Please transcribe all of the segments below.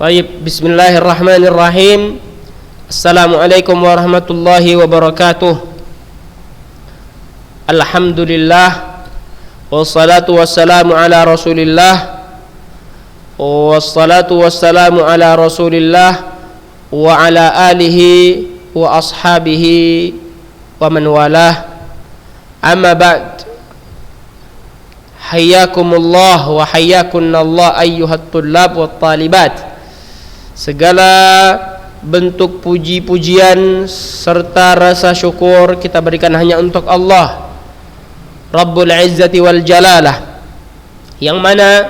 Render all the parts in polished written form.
Baik, bismillahirrahmanirrahim. Assalamualaikum warahmatullahi wabarakatuh. Alhamdulillah, wassalatu wassalamu ala rasulillah, wassalatu wassalamu ala rasulillah wa ala alihi wa ashabihi wa man walah. Amma ba'd. Hayyakumullah wa hayyakunallah ayyuhat tullab wat talibat. Segala bentuk puji-pujian serta rasa syukur kita berikan hanya untuk Allah Rabbul Izzati wal Jalalah, yang mana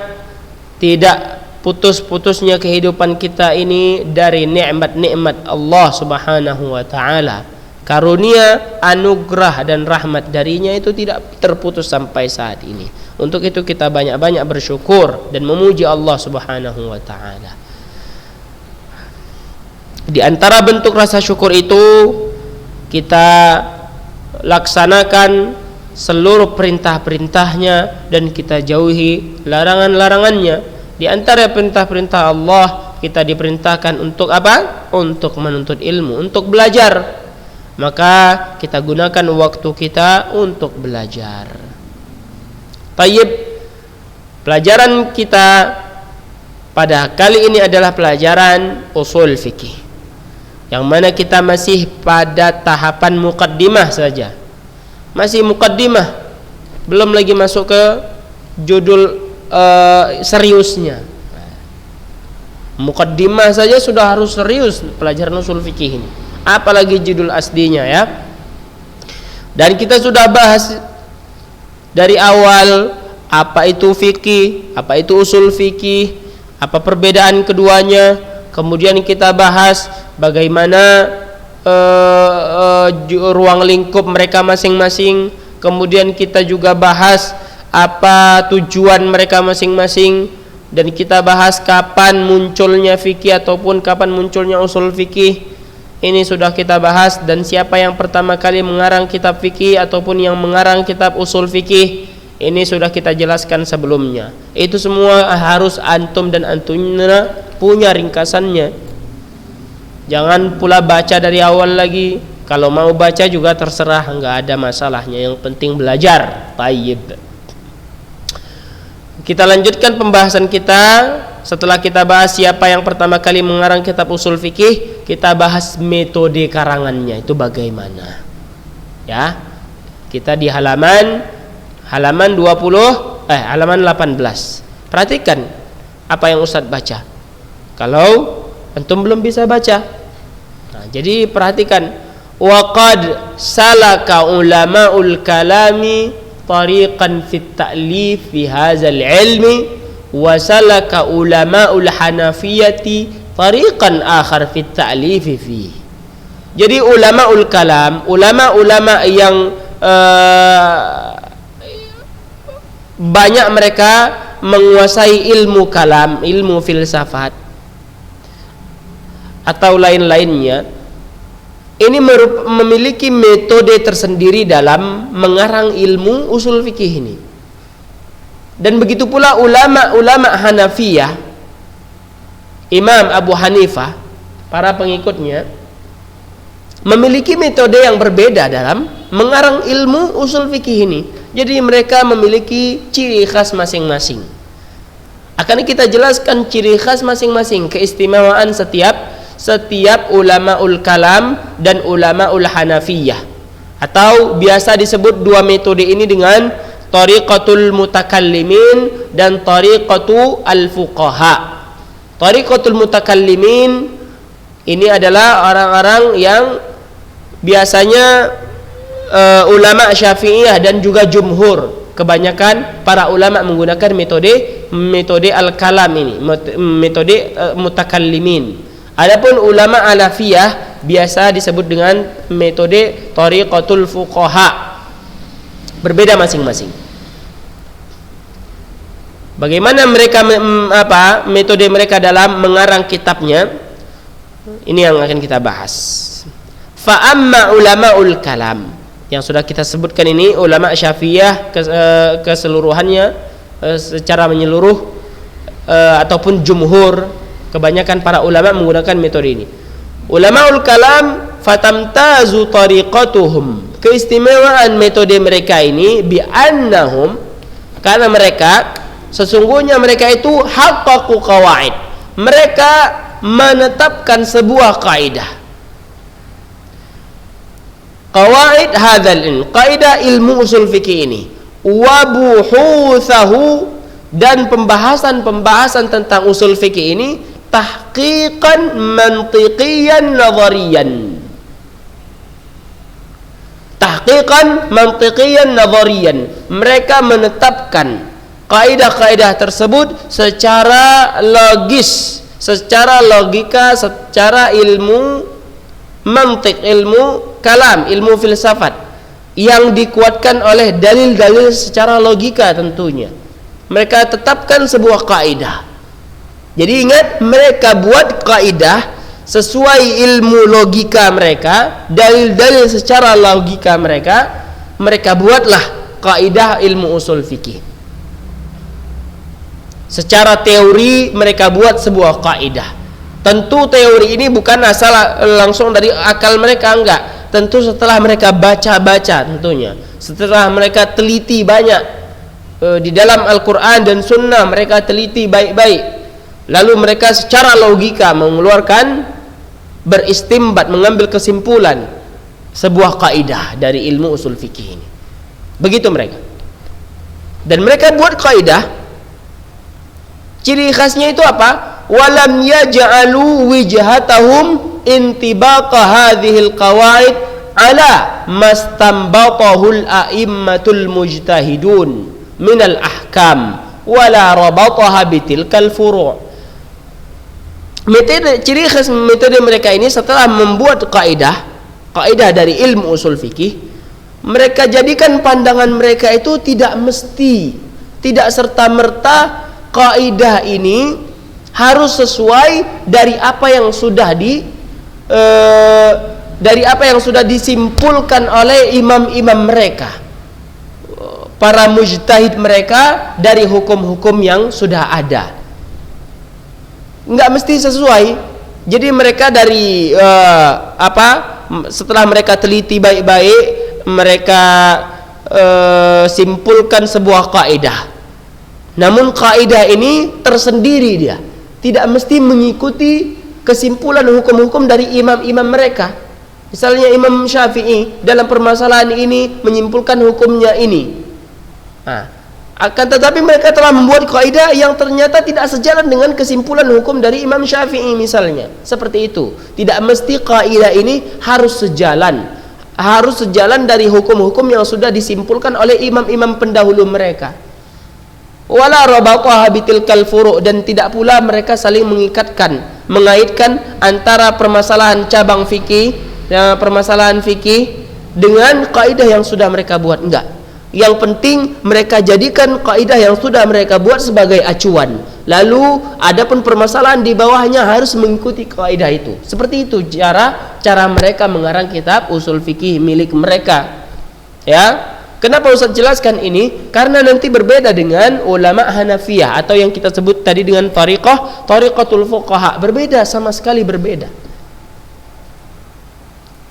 tidak putus-putusnya kehidupan kita ini dari nikmat-nikmat Allah Subhanahu wa taala. Karunia, anugerah dan rahmat darinya itu tidak terputus sampai saat ini. Untuk itu kita banyak-banyak bersyukur dan memuji Allah Subhanahu wa taala. Di antara bentuk rasa syukur itu kita laksanakan seluruh perintah-perintahnya dan kita jauhi larangan-larangannya. Di antara perintah-perintah Allah, kita diperintahkan untuk apa? Untuk menuntut ilmu, untuk belajar. Maka kita gunakan waktu kita untuk belajar. Tayyib, pelajaran kita pada kali ini adalah pelajaran usul fikih, yang mana kita masih pada tahapan muqaddimah saja. Masih muqaddimah, belum lagi masuk ke judul seriusnya. Muqaddimah saja sudah harus serius pelajaran usul fikih ini, apalagi judul aslinya ya. Dan kita sudah bahas dari awal apa itu fikih, apa itu usul fikih, apa perbedaan keduanya. Kemudian kita bahas bagaimana ruang lingkup mereka masing-masing. Kemudian kita juga bahas apa tujuan mereka masing-masing, dan kita bahas kapan munculnya fikih ataupun kapan munculnya usul fikih. Ini sudah kita bahas. Dan siapa yang pertama kali mengarang kitab fikih ataupun yang mengarang kitab usul fikih, ini sudah kita jelaskan sebelumnya. Itu semua harus antum dan antumna punya ringkasannya. Jangan pula baca dari awal lagi. Kalau mau baca juga terserah, enggak ada masalahnya. Yang penting belajar. Tayyib. Kita lanjutkan pembahasan kita. Setelah kita bahas siapa yang pertama kali mengarang kitab usul fikih, kita bahas metode karangannya itu bagaimana. Ya. Kita di halaman 18. Perhatikan apa yang Ustadz baca. Kalau antum belum bisa baca, nah, jadi perhatikan. Waqad salaka ulama'ul kalami tariqan fit ta'lif fi hadzal ilmi, wa salaka ulama'ul hanafiyati tariqan akhar fit ta'lif fi. Jadi ulama'ul kalam, ulama-ulama yang banyak mereka menguasai ilmu kalam, ilmu filsafat atau lain-lainnya, ini memiliki metode tersendiri dalam mengarang ilmu usul fikih ini. Dan begitu pula ulama-ulama Hanafiyah, Imam Abu Hanifah, para pengikutnya memiliki metode yang berbeda dalam mengarang ilmu usul fikih ini. Jadi mereka memiliki ciri khas masing-masing. Akan kita jelaskan ciri khas masing-masing, keistimewaan setiap ulamaul kalam dan ulamaul hanafiyah, atau biasa disebut dua metode ini dengan tariqatul mutakallimin dan tariqatu al-fuqaha. Tariqatul mutakallimin ini adalah orang-orang yang biasanya ulama Syafi'iyah dan juga jumhur, kebanyakan para ulama menggunakan metode al-kalam ini, metode mutakallimin. Adapun ulama Hanafiyah biasa disebut dengan metode tariqatul fuqaha. Berbeda masing-masing. Bagaimana mereka metode mereka dalam mengarang kitabnya? Ini yang akan kita bahas. Fa amma ulamaul kalam, yang sudah kita sebutkan ini ulama Syafi'iyah keseluruhannya secara menyeluruh, ataupun jumhur. Kebanyakan para ulama menggunakan metode ini. Ulamaul kalam fatamtazu tariqatuhum. Keistimewaan metode mereka ini bi'annahum, karena mereka sesungguhnya mereka itu haqqaqu qawaid. Mereka menetapkan sebuah kaidah. Qawaid hadzal ilm, kaidah ilmu usul fikih ini. Wa buhutsahu, dan pembahasan tentang usul fikih ini tahqiqan mantiqiyan nadhariyan. Tahqiqan mantiqiyan nadhariyan. Mereka menetapkan kaidah-kaidah tersebut secara logis, secara logika, secara ilmu mantiq, ilmu kalam, ilmu filsafat yang dikuatkan oleh dalil-dalil secara logika tentunya. Mereka tetapkan sebuah kaidah. Jadi ingat, mereka buat kaidah sesuai ilmu logika mereka, dalil-dalil secara logika mereka. Mereka buatlah kaidah ilmu usul fikih. Secara teori mereka buat sebuah kaidah. Tentu teori ini bukan asal langsung dari akal mereka, enggak. Tentu setelah mereka baca-baca tentunya. Setelah mereka teliti banyak di dalam Al-Quran dan Sunnah, mereka teliti baik-baik. Lalu mereka secara logika mengeluarkan, beristimbat, mengambil kesimpulan sebuah kaidah dari ilmu usul fikih ini. Begitu mereka. Dan mereka buat kaidah, ciri khasnya itu apa? Walam yaj'alu wijhatahum intibaqa hadhil qawaid ala mastanbatahul a'immatul mujtahidun minal ahkam wala rabataha bitilkal furu'. Ciri khas metode mereka ini, setelah membuat kaidah dari ilmu usul fikih, mereka jadikan pandangan mereka itu tidak mesti, tidak serta-merta kaidah ini harus sesuai dari apa yang sudah disimpulkan oleh imam-imam mereka, para mujtahid mereka, dari hukum-hukum yang sudah ada. Enggak mesti sesuai. Jadi mereka dari setelah mereka teliti baik-baik, mereka simpulkan sebuah kaidah. Namun kaidah ini tersendiri, dia tidak mesti mengikuti kesimpulan hukum-hukum dari imam-imam mereka. Misalnya Imam Syafi'i dalam permasalahan ini menyimpulkan hukumnya ini. Akan tetapi mereka telah membuat kaidah yang ternyata tidak sejalan dengan kesimpulan hukum dari Imam Syafi'i misalnya. Seperti itu. Tidak mesti kaidah ini harus sejalan dari hukum-hukum yang sudah disimpulkan oleh imam-imam pendahulu mereka. Wala rabataha bitilkal furu', dan tidak pula mereka saling mengaitkan antara permasalahan cabang fikih, permasalahan fikih dengan kaidah yang sudah mereka buat. Enggak. Yang penting mereka jadikan kaidah yang sudah mereka buat sebagai acuan. Lalu adapun permasalahan di bawahnya harus mengikuti kaidah itu. Seperti itu cara mereka mengarang kitab usul fikih milik mereka. Ya. Kenapa Ustaz jelaskan ini? Karena nanti berbeda dengan ulama Hanafiyah, atau yang kita sebut tadi dengan tariqatul fuqaha. Berbeda, sama sekali berbeda.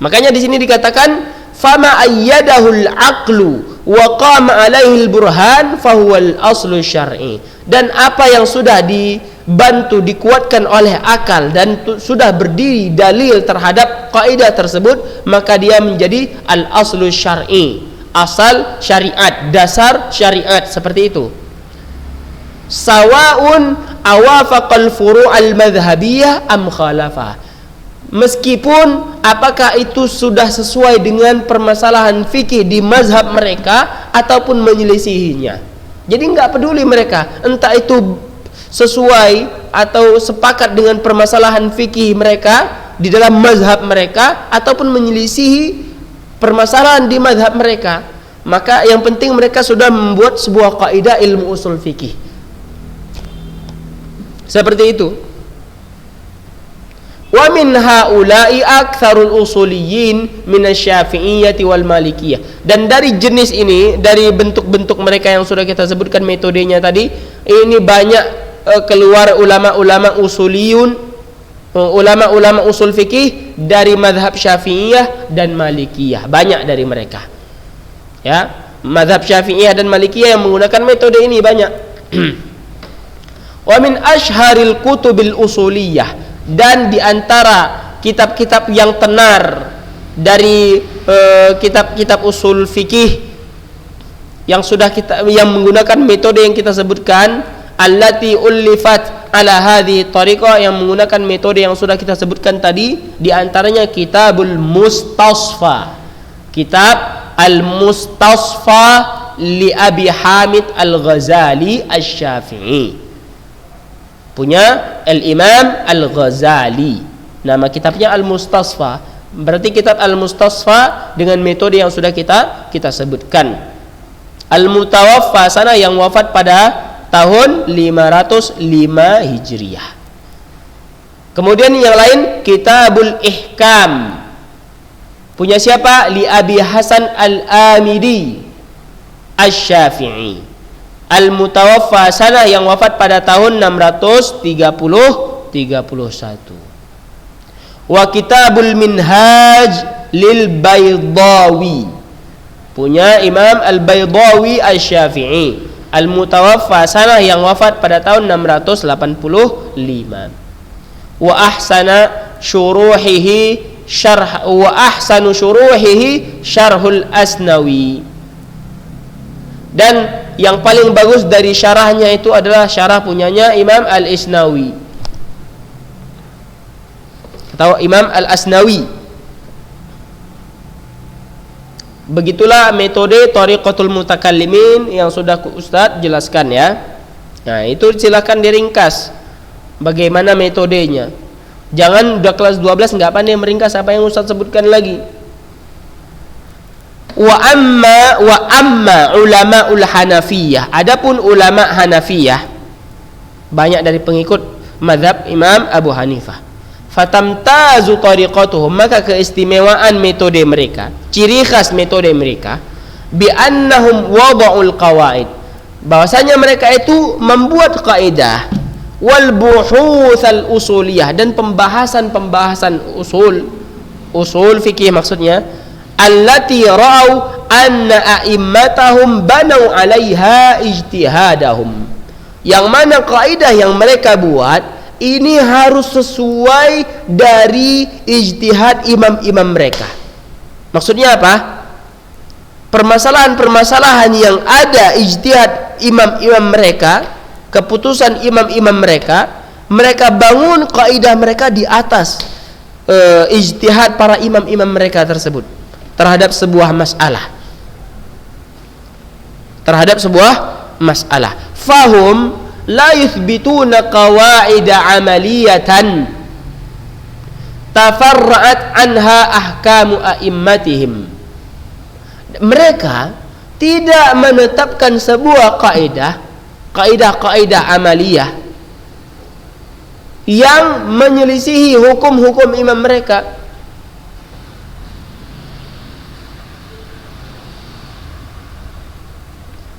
Makanya di sini dikatakan fama ayyadahul aqlu wa qama alaihi burhan fahuwal aslu syar'i. Dan apa yang sudah dibantu, dikuatkan oleh akal dan sudah berdiri dalil terhadap kaidah tersebut, maka dia menjadi al aslu syar'i, asal syariat, dasar syariat. Seperti itu. Sawaun awafaqal furu'al madhhabiyah am khalafah. Meskipun apakah itu sudah sesuai dengan permasalahan fikih di mazhab mereka ataupun menyelisihinya. Jadi enggak peduli mereka, entah itu sesuai atau sepakat dengan permasalahan fikih mereka di dalam mazhab mereka ataupun menyelisihi permasalahan di mazhab mereka. Maka yang penting mereka sudah membuat sebuah kaidah ilmu usul fikih. Seperti itu. Wa min haula'i aktsarul usuliyyin minasy-Syafi'iyyati wal Malikiyah. Dan dari jenis ini, dari bentuk-bentuk mereka yang sudah kita sebutkan metodenya tadi, ini banyak keluar ulama-ulama usuliyun, ulama-ulama usul fikih dari madhab Syafi'iyah dan Malikiyah, banyak dari mereka. Ya, madhab Syafi'iyah dan Malikiyah yang menggunakan metode ini banyak. Wa min ashharil kutubil usuliyah, dan di antara kitab-kitab yang tenar dari kitab-kitab usul fikih yang menggunakan metode yang kita sebutkan, allati ullifat ala hadhihi tariqah, yang menggunakan metode yang sudah kita sebutkan tadi, di antaranya Kitabul Mustasfa, kitab Al-Mustasfa li Abi Hamid Al-Ghazali Asy-Syafi'i, punya Al-Imam Al-Ghazali. Nama kitabnya Al-Mustasfa. Berarti kitab Al-Mustasfa dengan metode yang sudah kita sebutkan. Al-Mutawaffa sana, yang wafat pada tahun 505 Hijriah. Kemudian yang lain Kitabul Ihkam, punya siapa? Li Abi Hasan Al-Amidi Asy-Syafi'i. Al-Mutawaffa sana, yang wafat pada tahun 631. Wa Kitabul Minhaj lil Baydawi, punya Imam Al-Baydawi Asy-Syafi'i. Al-Mutawaffa sana, yang wafat pada tahun 685. Wa ahsana syuruhihi syarhul Asnawi, dan yang paling bagus dari syarahnya itu adalah syarah punyanya Imam Al-Isnawi atau Imam Al-Asnawi. Begitulah metode Thariqatul Mutakallimin yang sudah Ustaz jelaskan ya. Nah, itu silakan diringkas bagaimana metodenya. Jangan udah kelas 12 nggak pandai meringkas apa yang Ustaz sebutkan lagi. Wa amma ulamaul Hanafiyah, adapun ulama Hanafiyah, banyak dari pengikut mazhab Imam Abu Hanifah. Fatamtazu tariqatuhum, maka keistimewaan metode mereka, ciri khas metode mereka, bi annahum wada'ul qawaid, bahwasanya mereka itu membuat kaidah, wal buhutsal usuliyah, dan pembahasan usul fikih maksudnya, allati ra'au anna a'immatahum banau 'alaiha ijtihadahum, yang mana kaidah yang mereka buat ini harus sesuai dari ijtihad imam-imam mereka. Maksudnya apa? Permasalahan-permasalahan yang ada ijtihad imam-imam mereka, keputusan imam-imam mereka, mereka bangun kaidah mereka di atas ijtihad para imam-imam mereka tersebut terhadap sebuah masalah. Fahum la yuthbituna qawaida amaliyatan tafarra'at anha ahkamu a'immatihim. Mereka tidak menetapkan sebuah kaidah amaliyah yang menyelisihi hukum-hukum imam mereka.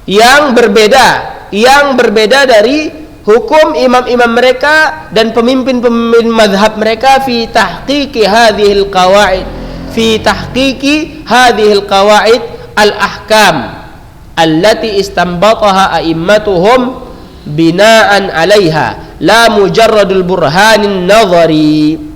Yang berbeda dari hukum imam-imam mereka dan pemimpin-pemimpin mazhab mereka fi tahqiqi hadhil qawaid al-ahkam allati istanbataha a'immatuhum bina'an 'alaiha la mujarradul burhanin nadhari.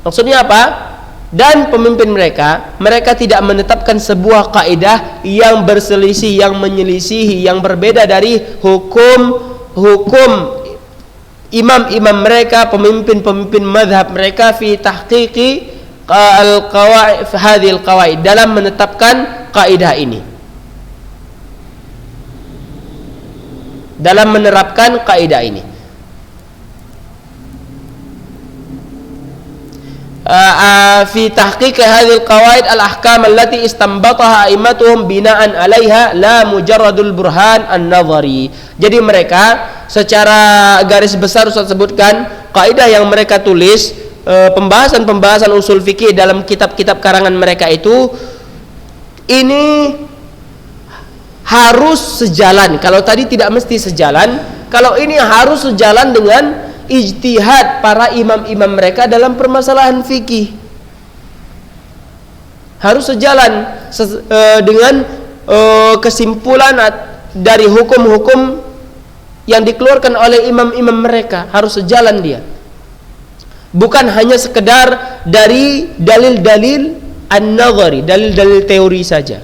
Maksudnya apa? Dan pemimpin mereka tidak menetapkan sebuah kaidah yang berselisih, yang menyelisihi, yang berbeda dari hukum imam-imam mereka, pemimpin-pemimpin mazhab mereka fi tahqiqi al-qawaid hadhil qawaid, dalam menetapkan kaidah ini, dalam menerapkan kaidah ini. Fi tahqiq hadhil qawaid al-ahkam allati istanbataha a'immatuhum bina'an 'alaiha la mujarradul burhan an-nadhari. Jadi mereka secara garis besar Ustaz sebutkan kaidah yang mereka tulis, pembahasan usul fikih dalam kitab-kitab karangan mereka itu ini harus sejalan. Kalau tadi tidak mesti sejalan, kalau ini harus sejalan dengan ijtihad para imam-imam mereka dalam permasalahan fikih. Harus sejalan dengan kesimpulan dari hukum-hukum yang dikeluarkan oleh imam-imam mereka. Harus sejalan dia. Bukan hanya sekedar dari dalil-dalil an-nazari, dalil-dalil teori saja.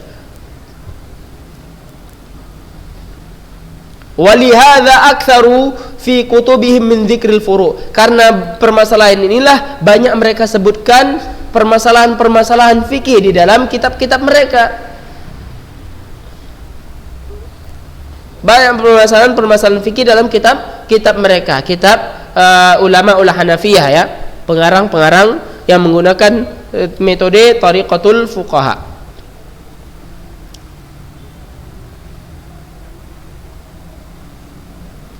Walihadza aktsaru fi kutubihim min dzikril furu'. Karena permasalahan inilah banyak mereka sebutkan permasalahan-permasalahan fikih di dalam kitab-kitab mereka. Banyak permasalahan fikih dalam kitab mereka, kitab ulama Hanafiyah ya, pengarang-pengarang yang menggunakan metode tariqatul fuqaha.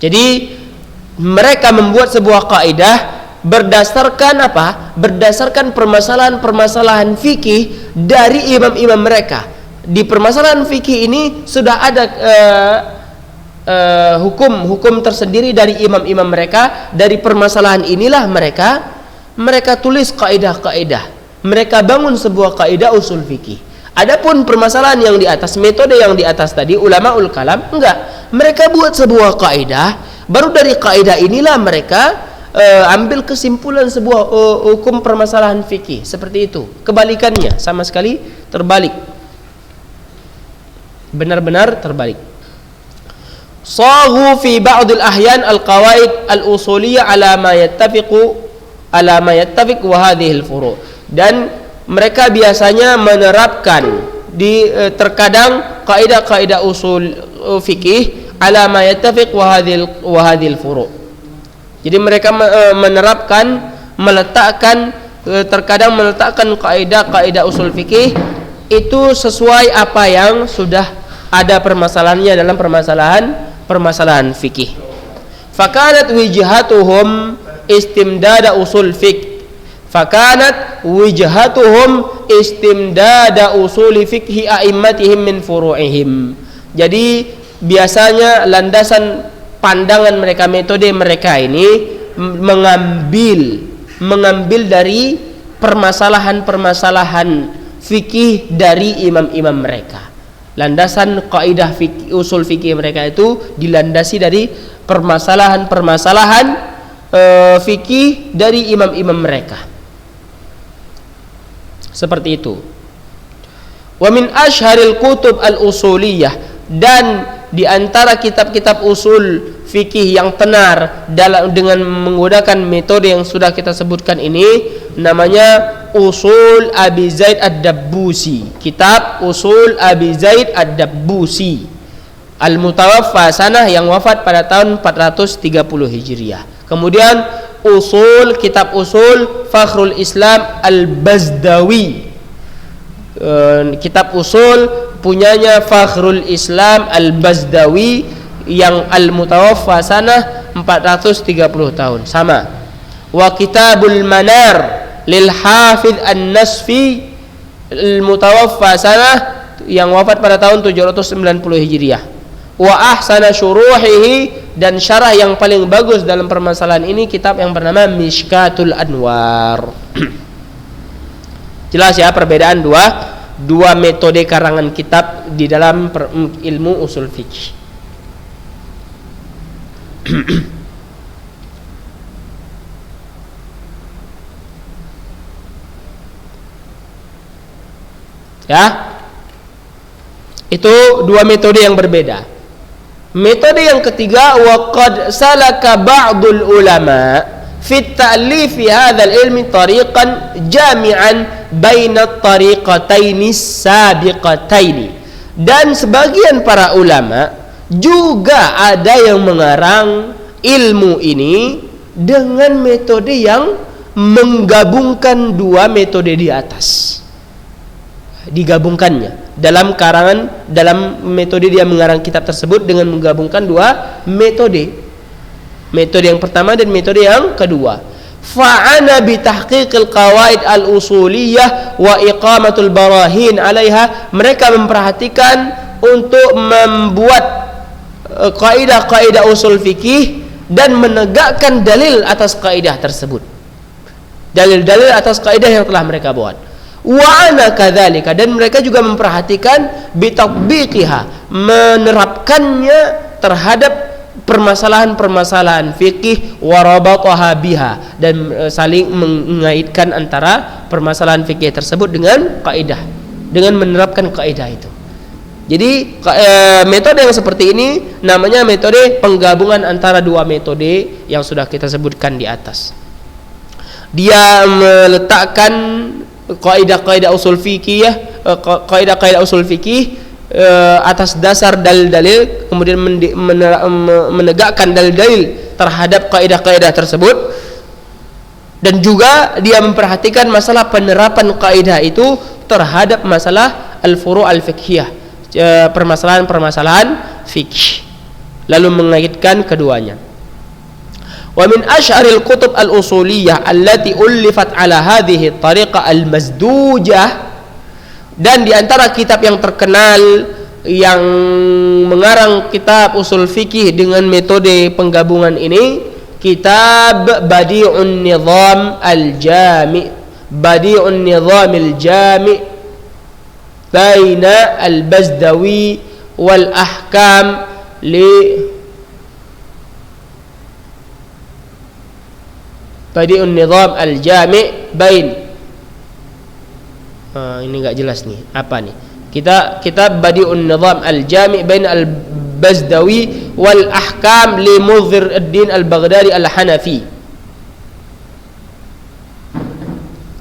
Jadi mereka membuat sebuah kaidah berdasarkan apa? Berdasarkan permasalahan-permasalahan fikih dari imam-imam mereka. Di permasalahan fikih ini sudah ada hukum tersendiri dari imam-imam mereka. Dari permasalahan inilah mereka tulis kaidah-kaidah. Mereka bangun sebuah kaidah usul fikih. Adapun permasalahan yang di atas, metode yang di atas tadi, ulamaul kalam, enggak. Mereka buat sebuah kaidah, baru dari kaidah inilah mereka ambil kesimpulan sebuah hukum permasalahan fikih. Seperti itu. Kebalikannya sama sekali terbalik. Benar-benar terbalik. Saghu fi ba'dil ahyan al-qawaid al-usuliyah ala ma yattafiq wa hadhihi al-furu'. Dan mereka biasanya menerapkan terkadang kaidah-kaidah usul fikih ala ma yattafiq wa hadhil furu'. Jadi mereka terkadang meletakkan kaidah-kaidah usul fikih itu sesuai apa yang sudah ada permasalahannya dalam permasalahan fikih. Fakanat wijhatuhum istimdada usul fikih. Fakanat wijhatuhum istimdada usuli fikhi a'immatihim min furu'ihim. Jadi biasanya landasan pandangan mereka, metode mereka ini mengambil dari permasalahan-permasalahan fikih dari imam-imam mereka. Landasan kaidah fikih, usul fikih mereka itu dilandasi dari permasalahan-permasalahan fikih dari imam-imam mereka. Seperti itu. Wa min asyharil kutub al-usuliyah, dan di antara kitab-kitab usul fikih yang tenar dengan menggunakan metode yang sudah kita sebutkan ini namanya Usul Abi Zaid Ad-Dabbusi. Kitab Usul Abi Zaid Ad-Dabbusi al-mutawaffa sanah, yang wafat pada tahun 430 Hijriah. Kemudian kitab usul Fakhrul Islam Al-Bazdawi. Kitab usul punyanya Fakhrul Islam Al-Bazdawi yang al-mutawaffa sanah 430 tahun, sama. Wa Kitabul Manar lil Hafidh An-Nasfi al-mutawaffa sanah, yang wafat pada tahun 790 Hijriah. Wa ahsana syuruhihi, dan syarah yang paling bagus dalam permasalahan ini kitab yang bernama Mishkatul Anwar. Jelas ya perbedaan dua metode karangan kitab di dalam ilmu usul fikih. Ya, itu dua metode yang berbeda. Metode yang ketiga, wa qad salaka ba'dul ulama fi ta'lif hadzal ilmi tariqan jami'an baina at-tariqataini sabiqataini. Dan sebagian para ulama juga ada yang mengarang ilmu ini dengan metode yang menggabungkan dua metode di atas. Digabungkannya dalam metode dia mengarang kitab tersebut dengan menggabungkan dua metode yang pertama dan metode yang kedua. fa'ana bi tahqiqil qawaid al-usuliyah wa iqamatul barahin 'alaiha. Mereka memperhatikan untuk membuat kaidah-kaidah usul fikih dan menegakkan dalil atas kaidah tersebut. Dalil-dalil atas kaidah yang telah mereka buat. Wa ana kadzalika, dan mereka juga memperhatikan bitatbiqiha, menerapkannya terhadap permasalahan-permasalahan fikih, warabataha biha, dan saling mengaitkan antara permasalahan fikih tersebut dengan kaidah, dengan menerapkan kaidah itu. Jadi metode yang seperti ini namanya metode penggabungan antara dua metode yang sudah kita sebutkan di atas. Dia meletakkan kaidah-kaidah usul fikih, kaidah-kaidah usul fikih atas dasar dalil-dalil, kemudian menegakkan dalil-dalil terhadap kaidah-kaidah tersebut, dan juga dia memperhatikan masalah penerapan kaidah itu terhadap masalah al-furu' al-fiqhiyah, permasalahan-permasalahan fikih, lalu mengaitkan keduanya. Wa min asy'aril kutub al-usuliyah allati ullifat ala hadhihi tariqah al-mazdujah, dan di antara kitab yang terkenal yang mengarang kitab usul fikih dengan metode penggabungan ini, kitab Badi'un Nizam al-Jami', Badi'un Nizam al-Jami' baina al-Bazdawi wal ahkam li Badi'un Nizam al-Jami' bain. Ini enggak jelas nih, apa nih? Kitab Badi'un Nizam al-Jami' bain al-Bazdawi wal ahkam li Mudhir ad-Din al-Baghdadi al-Hanafi.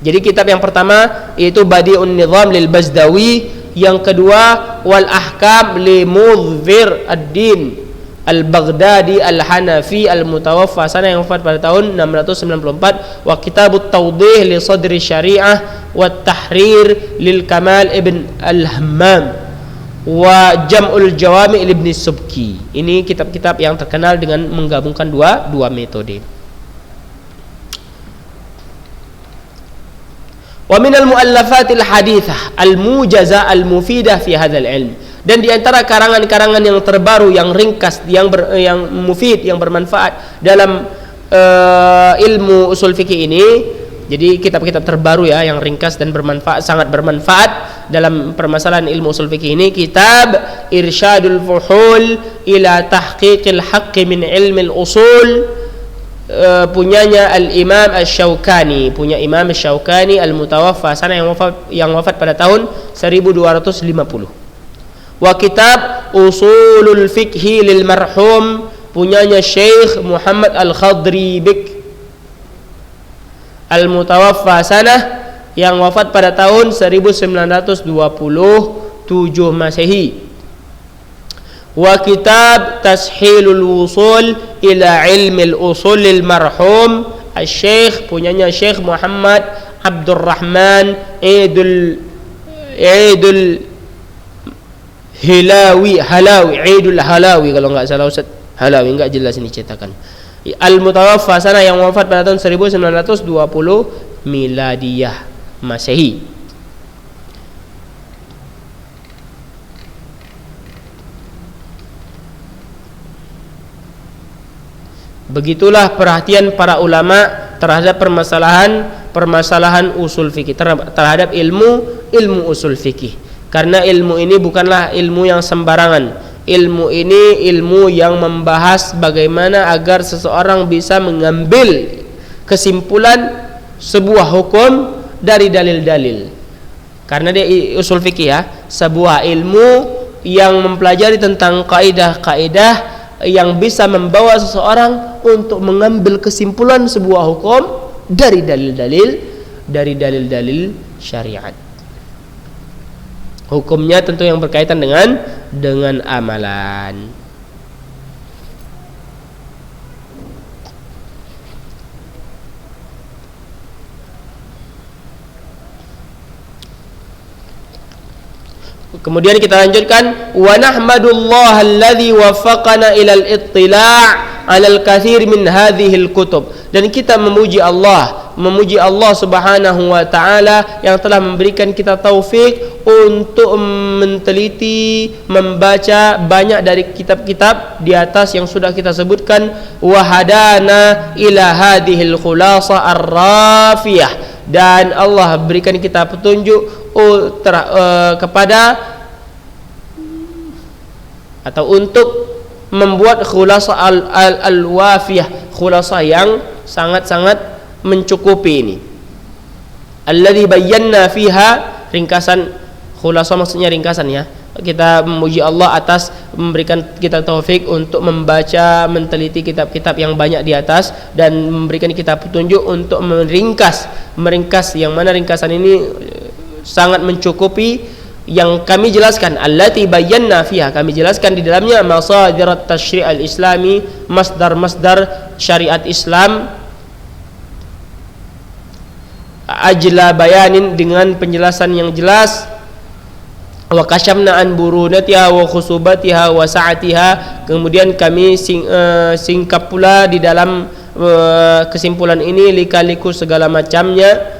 Jadi kitab yang pertama yaitu Badi'un Nizam lil Bazdawi, yang kedua wal ahkam li Mudhir ad-Din al-Baghdadi al-Hanafi al-mutawaffa sana, yang wafat pada tahun 694, wa kitabut tawdih li sadri syariah wa tahrir lil Kamal ibn al-Hammam wa jam'ul jawami' ibn Subki. Ini kitab-kitab yang terkenal dengan menggabungkan dua metode. Wa minal mu'allafatil hadithah al-mujaza al-mufidah fi hadzal ilm, dan di antara karangan-karangan yang terbaru, yang ringkas, yang mufid, yang bermanfaat dalam ilmu usul fikih ini. Jadi kitab-kitab terbaru ya, yang ringkas dan bermanfaat, sangat bermanfaat dalam permasalahan ilmu usul fikih ini, kitab Irsyadul Fuhul ila Tahqiqil Haqqi min Ilmil Usul, punyanya al-Imam Asy-Syaukani, punya Imam Asy-Syaukani al-mutawaffa sana, yang wafat pada tahun 1250. Wa kitab Usulul Fiqhi lil marhum, punyanya Syekh Muhammad Al-Khadribik al-mutawaffa sana, yang wafat pada tahun 1927 Masehi. Wa kitab Tashilul Wusul ila Ilmil Usul lil marhum Syekh, punyanya Syekh Muhammad Abdurrahman Aidul Halawi, Aidul Halawi kalau enggak salah Ustaz, Halawi, enggak jelas ini cetakan. Al-mutawaffa sana, yang wafat pada tahun 1920 miladiyah Masehi. Begitulah perhatian para ulama terhadap permasalahan usul fikih, terhadap ilmu usul fikih. Karena ilmu ini bukanlah ilmu yang sembarangan. Ilmu ini ilmu yang membahas bagaimana agar seseorang bisa mengambil kesimpulan sebuah hukum dari dalil-dalil. Karena dia usul fikih ya, sebuah ilmu yang mempelajari tentang kaidah-kaidah yang bisa membawa seseorang untuk mengambil kesimpulan sebuah hukum dari dalil-dalil syariat. Hukumnya tentu yang berkaitan dengan amalan. Kemudian kita lanjutkan, wa nahmadullah alladzi waffaqana ilal ittila' 'alal katsir min hadhil kutub, dan kita memuji Allah Subhanahu wa taala yang telah memberikan kita taufik untuk meneliti, membaca banyak dari kitab-kitab di atas yang sudah kita sebutkan. Wa hadana ila hadhil khulasa ar-rafiyah, dan Allah berikan kita petunjuk kepada atau untuk membuat khulasa al-wafiyah, khulasa yang sangat-sangat mencukupi ini. Alladzi bayyana fiha, ringkasan khulasa maksudnya ringkasan ya. Kita memuji Allah atas memberikan kita taufik untuk membaca, meneliti kitab-kitab yang banyak di atas, dan memberikan kita petunjuk untuk meringkas yang mana ringkasan ini sangat mencukupi, yang kami jelaskan. Allati bayyana fiha, kami jelaskan di dalamnya masadir at-tasyri' al-islami, masdar-masdar syariat Islam, ajla bayanin, dengan penjelasan yang jelas. Wa kasyamna an burunatiha wa khusubatiha wa sa'atiha, kemudian kami singkap pula di dalam kesimpulan ini lika-liku segala macamnya.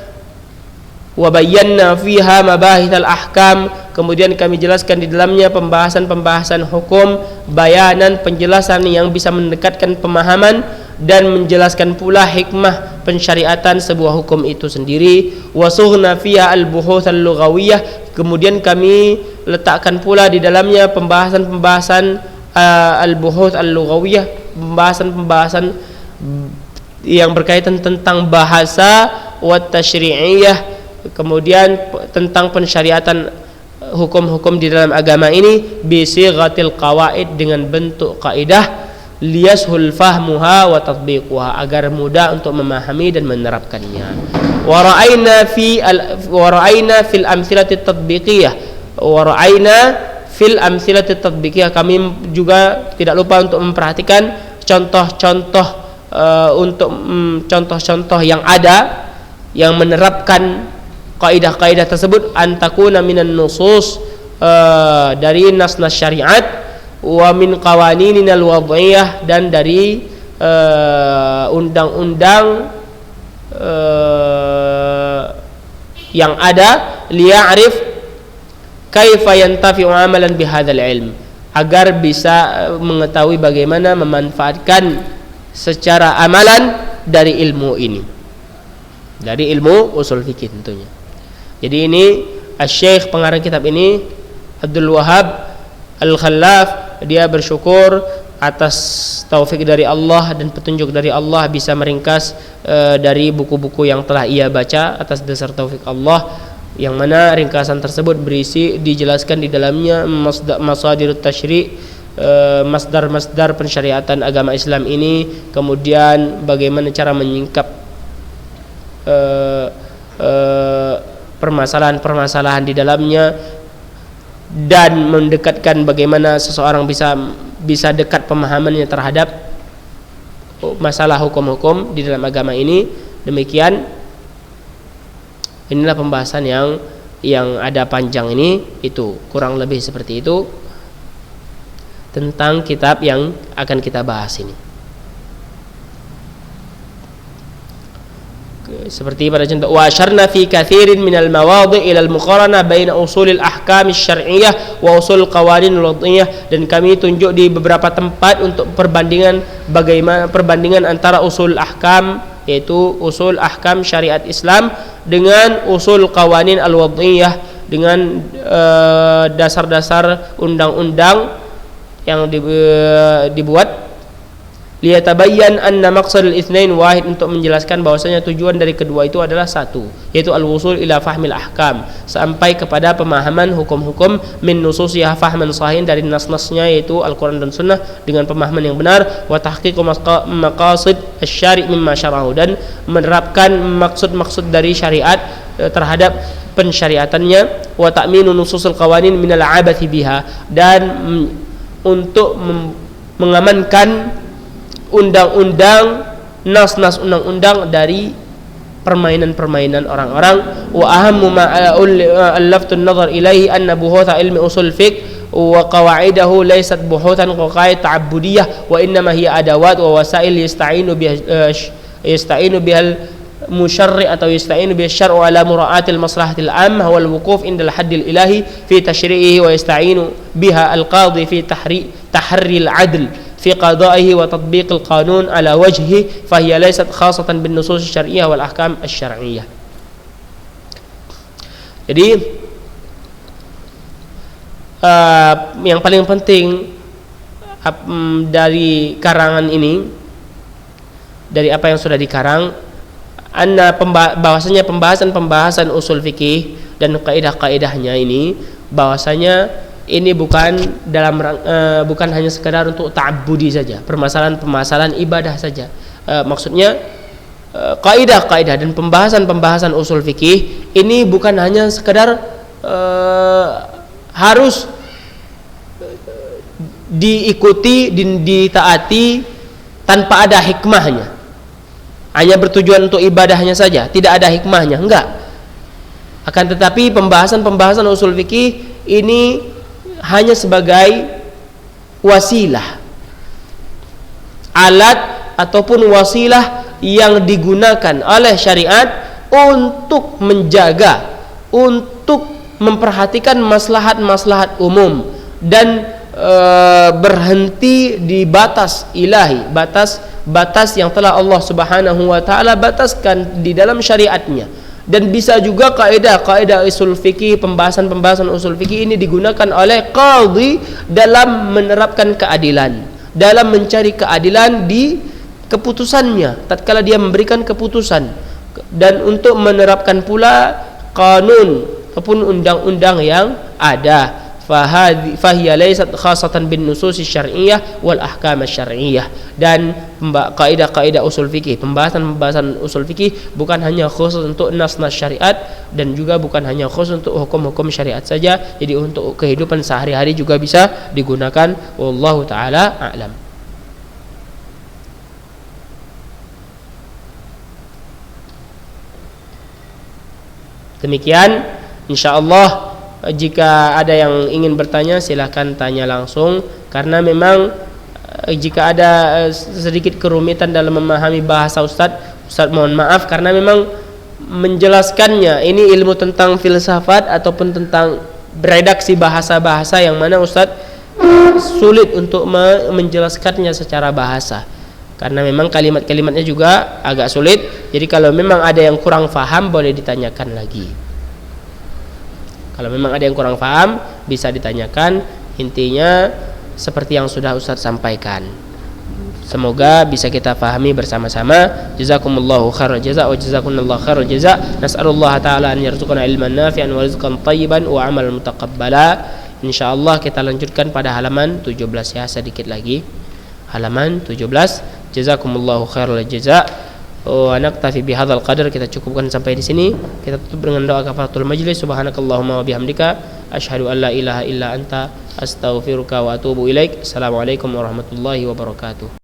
Wa bayyana fiha mabahithal ahkam, kemudian kami jelaskan di dalamnya pembahasan-pembahasan hukum, bayanan, penjelasan yang bisa mendekatkan pemahaman, dan menjelaskan pula hikmah pensyariatan sebuah hukum itu sendiri. Wa sughna fiha al-buhuth al-lughawiyah, kemudian kami letakkan pula di dalamnya pembahasan-pembahasan al-buhuth al-lughawiyah, pembahasan-pembahasan yang berkaitan tentang bahasa, wa tasyri'iyah, kemudian tentang pensyariatan hukum-hukum di dalam agama ini, bi sighatil qawaid, dengan bentuk kaidah, liyashul fahmuha wa tatbiquha, agar mudah untuk memahami dan menerapkannya. Wa ra'ayna fil amthilati tatbiqiyah, kami juga tidak lupa untuk memperhatikan contoh-contoh contoh-contoh yang ada yang menerapkan kaidah-kaidah tersebut, antakuna minan nusus, dari nas-nas syariat, wa min qawaninil wad'iyah, dan dari undang-undang yang ada, liya'rif kaifa yantafi'u amalan bihadzal ilm, agar bisa mengetahui bagaimana memanfaatkan secara amalan dari ilmu ini, dari ilmu usul fikih tentunya. Jadi ini Asy-Syaikh pengarang kitab ini, Abdul Wahhab Al-Khallaf, dia bersyukur atas taufik dari Allah dan petunjuk dari Allah, bisa meringkas dari buku-buku yang telah ia baca atas dasar taufik Allah, yang mana ringkasan tersebut berisi dijelaskan di dalamnya masadirut tasyri', masdar-masdar pensyariatan agama Islam ini, kemudian bagaimana cara menyingkap permasalahan-permasalahan di dalamnya, dan mendekatkan bagaimana seseorang bisa dekat pemahamannya terhadap masalah hukum-hukum di dalam agama ini. Demikian, inilah pembahasan yang ada panjang ini, itu kurang lebih seperti itu tentang kitab yang akan kita bahas ini. Seperti pada contoh, wa asyarna fi katsirin minal mawadhi' ila al-muqaranah baina usulil ahkam asy-syar'iyyah wa usul qawanin al-wad'iyah, dan kami tunjuk di beberapa tempat untuk perbandingan, bagaimana perbandingan antara usul ahkam, yaitu usul ahkam syariat Islam, dengan usul qawanin al-wad'iyah, dengan dasar-dasar undang-undang yang dibuat, liyatabayyan anna maqsadul itsnain wahid, untuk menjelaskan bahwasanya tujuan dari kedua itu adalah satu, yaitu al-wusul ila fahmil ahkam, sampai kepada pemahaman hukum-hukum, min nususiha fahman sahihan, dari nas-nasnya yaitu Al-Qur'an dan Sunnah dengan pemahaman yang benar, wa tahqiqu maqasid asy-syari' mimma syara'u, dan menerapkan maksud-maksud dari syariat terhadap pensyariatannya, wa ta'minu nususul qawanin minal 'abathi biha, dan untuk mengamankan undang-undang, nas-nas undang-undang dari permainan-permainan orang-orang. Wa ahammu ma allaftun nazar ilaihi anna buhutha ilmi usul fiqh wa qawaidahu laysat buhutan qaqaid ta'abbudiyah wa innama hiya adawat wa wasail yasta'inu bihal musyarri atau yasta'inu bisyar'u ala mura'atil maslahatil ammah wal wuquf indal haddil ilahi fi tashri'ihi wa yasta'inu biha al-qadhi fi tahri al-'adl fi qada'ihi wa tatbiqil qanun ala wajhi fa hiya laysat khassatan bin nusus syar'iyyah wal ahkam asy-syar'iyyah. Jadi yang paling penting dari karangan ini, dari apa yang sudah dikarang, bahwasanya pembahasan usul fikih dan kaidah-kaidahnya ini, bahwasanya ini bukan bukan hanya sekedar untuk ta'abbudi saja, permasalahan ibadah saja. Maksudnya kaidah-kaidah dan pembahasan usul fikih ini bukan hanya sekedar harus diikuti dan ditaati tanpa ada hikmahnya, hanya bertujuan untuk ibadahnya saja, tidak ada hikmahnya, enggak. Akan tetapi pembahasan usul fikih ini hanya sebagai wasilah, alat ataupun wasilah yang digunakan oleh syariat untuk menjaga, untuk memperhatikan maslahat-maslahat umum dan berhenti di batas ilahi, batas yang telah Allah Subhanahu wa taala bataskan di dalam syariatnya. Dan bisa juga kaidah usul fikih, pembahasan usul fikih ini digunakan oleh qadhi dalam menerapkan keadilan, dalam mencari keadilan di keputusannya tatkala dia memberikan keputusan, dan untuk menerapkan pula kanun ataupun undang-undang yang ada. Fahiya laysat khassatan bin nusus syar'iyyah wal ahkam syar'iyyah. Dan kaidah-kaidah usul fikih, pembahasan usul fikih bukan hanya khusus untuk nas-nas syariat dan juga bukan hanya khusus untuk hukum-hukum syariat saja. Jadi untuk kehidupan sehari-hari juga bisa digunakan. Wallahu taala a'lam. Demikian, insyaallah. Jika ada yang ingin bertanya, silahkan tanya langsung, karena memang jika ada sedikit kerumitan dalam memahami bahasa Ustaz mohon maaf, karena memang menjelaskannya ini ilmu tentang filsafat ataupun tentang redaksi bahasa-bahasa yang mana Ustaz sulit untuk menjelaskannya secara bahasa, karena memang kalimat-kalimatnya juga agak sulit. Jadi kalau memang ada yang kurang faham, boleh ditanyakan lagi. Kalau memang ada yang kurang paham, bisa ditanyakan. Intinya seperti yang sudah Ustaz sampaikan. Semoga bisa kita pahami bersama-sama. Jazakumullahu khairal jaza wa jazakumullahu khairal jaza. Nas'alullah ta'ala an yarzuqana ilman nafi'an wa rizqan thayyiban wa amalan mutaqabbala. Insyaallah kita lanjutkan pada halaman 17 ya, sedikit lagi. Halaman 17. Jazakumullahu khairal jaza. Naktafi bihadzal qadar, kita cukupkan sampai di sini. Kita tutup dengan doa kafaratul majlis. Subhanakallahumma wa bihamdika asyhadu an la ilaha illa anta astaghfiruka wa atubu ilaik. Assalamualaikum warahmatullahi wabarakatuh.